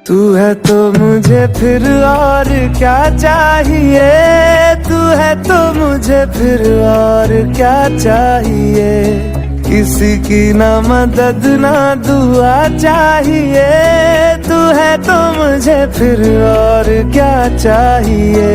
तू है तो मुझे फिर और क्या चाहिए, तू है तो मुझे फिर और क्या चाहिए। किसी की ना मदद ना दुआ चाहिए, तू है तो मुझे फिर और क्या चाहिए।